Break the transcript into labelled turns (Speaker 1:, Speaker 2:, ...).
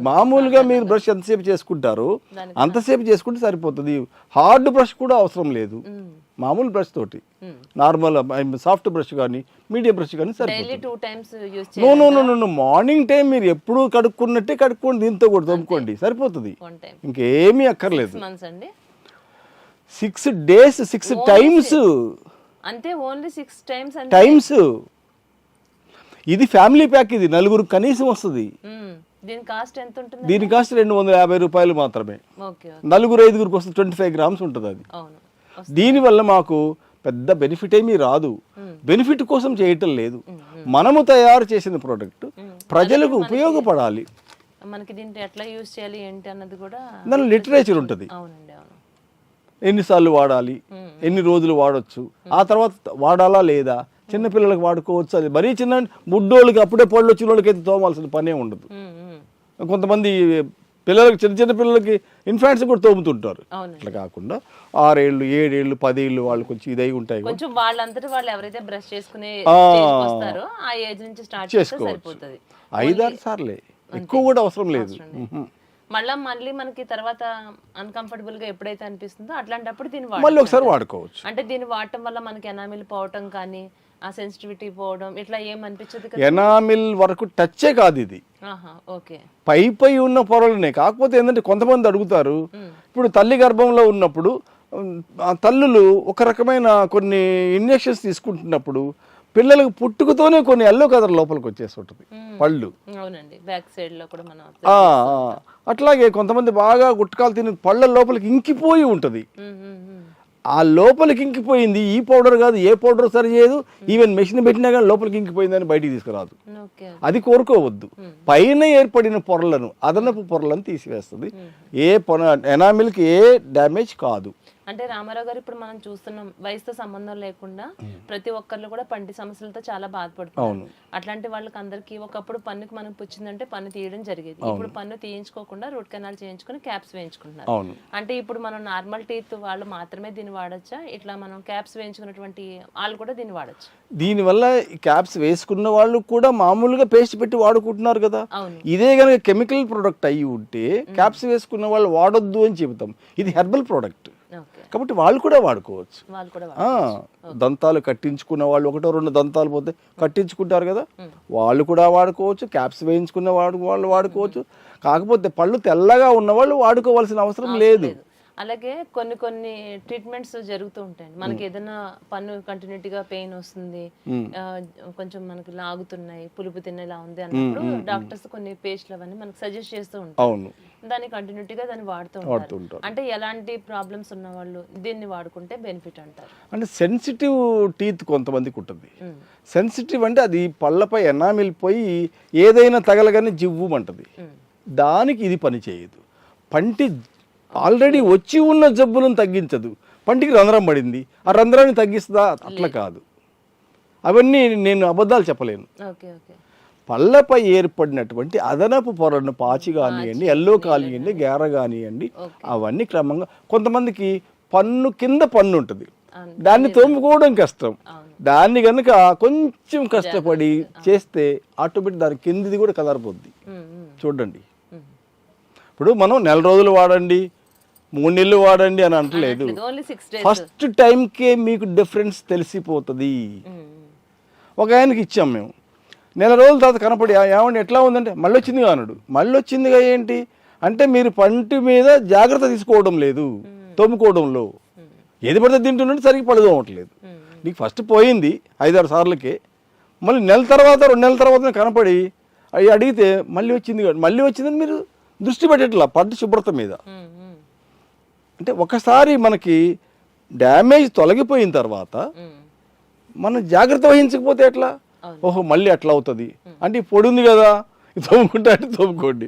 Speaker 1: మామూలుగా మీరు బ్రష్ ఎంతసేపు చేసుకుంటారో అంతసేపు చేసుకుంటే సరిపోతుంది. హార్డ్ బ్రష్ కూడా అవసరం లేదు, మామూలు బ్రష్ తోటి నార్మల్ సాఫ్ట్ బ్రష్ కానీ మీడియం బ్రష్ కానీ సరిపోతుంది. నో మార్నింగ్ టైం మీరు ఎప్పుడు కడుక్కున్నట్టే కడుక్కోండి, దీంతో కూడా తోముకోండి సరిపోతుంది, ఇంకేమీ అక్కర్లేదు. 6 days 6 times
Speaker 2: అంటే ఓన్లీ 6
Speaker 1: టైమ్స్. ఇది ఫ్యామిలీ ప్యాక్, ఇది నలుగురు కనీసం వస్తుంది.
Speaker 2: దీని కాస్ట్ ఎంత ఉంటుంది?
Speaker 1: దీని కాస్ట్ 250 రూపాయలు మాత్రమే. నలుగురు 5గురికి వస్తుంది, 25 grams ఉంటుంది అది. దీనివల్ల మాకు పెద్ద బెనిఫిట్ ఏమీ రాదు, బెనిఫిట్ కోసం చేయటం లేదు. మనము తయారు చేసిన ప్రోడక్ట్ ప్రజలకు ఉపయోగపడాలి.
Speaker 2: మనకి దీంట్లో ఎట్లా యూజ్ చేయాలి ఏంటి అన్నది కూడా
Speaker 1: దాని లిటరేచర్ ఉంటుంది. ఎన్నిసార్లు వాడాలి, ఎన్ని రోజులు వాడచ్చు, ఆ తర్వాత వాడాలా లేదా, చిన్నపిల్లలకు వాడుకోవచ్చు. అది మరీ చిన్న బుడ్డోళ్ళకి అప్పుడే పళ్ళు వచ్చిన వాళ్ళకి అయితే తోమాల్సిన పనే ఉండదు. కొంతమంది పిల్లలకి చిన్న పిల్లలకి ఇన్ఫాంట్స్ కూడా తోముతుంటారు. అట్లా కాకుండా 6 ఏళ్ళు 7 ఏళ్ళు 10 ఏళ్ళు వాళ్ళు కొంచెం ఇదై ఉంటాయి,
Speaker 2: కొంచెం వాళ్ళంతటి వాళ్ళు ఎవరైతే బ్రష్ చేసుకునే వస్తారో ఆ ఏజ్ నుంచి స్టార్ట్ చేసుకోవచ్చు.
Speaker 1: 5-6 సార్లే, ఎక్కువ కూడా అవసరం లేదు.
Speaker 2: మళ్ళీ మనకి తర్వాత అన్కంఫర్టబుల్ గా ఎప్పుడైతే అనిపిస్తుందో అట్లాంటప్పుడు దీన్ని
Speaker 1: మళ్ళీ ఒకసారి వాడుకోవచ్చు.
Speaker 2: అంటే దీన్ని వాడటం వల్ల మనకి ఎనామిల్ పోవటం కానీ ఆ సెన్సిటివిటీ పోవడం ఇట్లా ఏం అనిపించదు కదా?
Speaker 1: ఎనామిల్ వరకు టచ్చే కాదు ఇది, పై ఉన్న పొరలనే. కాకపోతే ఏంటంటే కొంతమంది అడుగుతారు, ఇప్పుడు తల్లి గర్భంలో ఉన్నప్పుడు తల్లులు ఒక రకమైన కొన్ని ఇంజెక్షన్స్ తీసుకుంటున్నప్పుడు పిల్లలకు పుట్టుకతోనే కొన్ని ఎల్లో కలర్ లోపలికి వచ్చేస్తుంటది పళ్ళు. అట్లాగే కొంతమంది బాగా గుట్కాలు తిని పళ్ళ లోపలికి ఇంకిపోయి ఉంటుంది. ఆ లోపలికి ఇంకిపోయింది ఈ పౌడర్ కాదు, ఏ పౌడర్ సరి చేయదు, ఈవెన్ మెషిన్ పెట్టినా కానీ లోపలికి ఇంకిపోయిందని బయటికి తీసుకురాదు. అది కోరుకోవద్దు. పైన ఏర్పడిన పొరలను, అదనపు పొరలను తీసివేస్తుంది. ఎనామిల్కి ఏ డ్యామేజ్ కాదు.
Speaker 2: అంటే రామారావు గారు, ఇప్పుడు మనం చూస్తున్నాం వయసుతో సంబంధం లేకుండా ప్రతి ఒక్కళ్ళు కూడా పంటి సమస్యలతో చాలా బాధపడుతున్నారు. అట్లాంటి వాళ్ళకి అందరికి ఒకప్పుడు పన్నుకి మనం పుచ్చిందంటే పన్ను తీయడం జరిగేది. ఇప్పుడు పన్ను తీయించుకోకుండా రూట్ కెనాల్ చేయించుకుని క్యాప్స్ వేయించుకుంటున్నారు. అంటే ఇప్పుడు మనం నార్మల్ టీత్ వాళ్ళు మాత్రమే దీన్ని వాడచ్చా? ఇట్లా మనం క్యాప్స్ వేయించుకున్నటువంటి వాళ్ళు కూడా దీన్ని వాడచ్చు?
Speaker 1: దీనివల్ల క్యాప్స్ వేసుకున్న వాళ్ళు కూడా మామూలుగా పేస్ట్ పెట్టి వాడుకుంటున్నారు కదా. ఇదే కనుక కెమికల్ ప్రోడక్ట్ అయ్యి ఉంటే క్యాప్స్ వేసుకున్న వాళ్ళు వాడొద్దు అని చెబుతాం. ఇది హెర్బల్ ప్రోడక్ట్ కాబట్టి వాళ్ళు కూడా వాడుకోవచ్చు. దంతాలు కట్టించుకున్న వాళ్ళు 1-2 దంతాలు పోతే కట్టించుకుంటారు కదా, వాళ్ళు కూడా వాడుకోవచ్చు. క్యాప్స్ వేయించుకున్న వాళ్ళు వాడుకోవచ్చు. కాకపోతే పళ్ళు తెల్లగా ఉన్న వాళ్ళు వాడుకోవాల్సిన అవసరం లేదు.
Speaker 2: అలాగే కొన్ని ట్రీట్మెంట్స్ జరుగుతూ ఉంటాయి. మనకి ఏదైనా పన్ను కంటిన్యూటీగా పెయిన్ వస్తుంది, కొంచెం మనకి లాగుతున్నాయి, పులుపు తినేలా ఉంది అన్నప్పుడు డాక్టర్స్ కొన్ని పేస్ట్లు అవన్నీ మనకి సజెస్ట్ చేస్తూ ఉంటారు. దాన్ని కంటిన్యూటీగా దాన్ని వాడుతూ ఉంటారు. అంటే ఎలాంటి ప్రాబ్లమ్స్ ఉన్న వాళ్ళు దీన్ని వాడుకుంటే బెనిఫిట్ అంటారు?
Speaker 1: అంటే సెన్సిటివ్ టీత్ కొంతమందికి ఉంటుంది. సెన్సిటివ్ అంటే అది పళ్ళపై ఎనామిల్ పోయి ఏదైనా తగలగానే జివ్వుమంటది, దానికి ఇది పని చేయదు. పంటి ఆల్రెడీ వచ్చి ఉన్న జబ్బులను తగ్గించదు. పంటికి రంధ్రం పడింది, ఆ రంధ్రాన్ని తగ్గిస్తుందా? అట్లా కాదు. అవన్నీ నేను అబద్ధాలు చెప్పలేను. పళ్ళపై ఏర్పడినటువంటి అదనపు పొరలను పాచి కానివ్వండి, ఎల్లో కానివ్వండి, గేర కానివ్వండి, అవన్నీ క్రమంగా కొంతమందికి పన్ను కింద పన్ను ఉంటుంది, దాన్ని తోముకోవడం కష్టం. దాన్ని కనుక కొంచెం కష్టపడి చేస్తే ఆటోమేటిక్ దాని కిందిది కూడా కలరిపోద్ది. చూడండి, ఇప్పుడు మనం 4 రోజులు వాడండి, 3 నెలలు వాడండి అని అంటలేదు. ఫస్ట్ టైంకే మీకు డిఫరెన్స్ తెలిసిపోతుంది. ఒక ఆయనకి ఇచ్చాం మేము, 4 రోజుల తర్వాత కనపడి ఏమండి ఎట్లా ఉందంటే మళ్ళీ వచ్చింది కానుడు. మళ్ళీ వచ్చిందిగా ఏంటి అంటే మీరు పంటి మీద జాగ్రత్త తీసుకోవడం లేదు, తోముకోవడంలో ఏది పడితే తింటుంటే సరిగ్గా పళ్ళు తోమట్లేదు. నీకు ఫస్ట్ పోయింది 5-6 సార్లకే, మళ్ళీ 1 నెల తర్వాత 2 నెలల తర్వాత కనపడి అడిగితే మళ్ళీ వచ్చిందని మీరు దృష్టి పెట్టట్లా పంట శుభ్రత మీద. అంటే ఒకసారి మనకి డ్యామేజ్ తొలగిపోయిన తర్వాత మనం జాగ్రత్త వహించకపోతే ఎట్లా? ఓహో మళ్ళీ అట్లా అవుతుంది అంటే పొడి ఉంది కదా, తోముకుంటా అంటే తోముకోండి.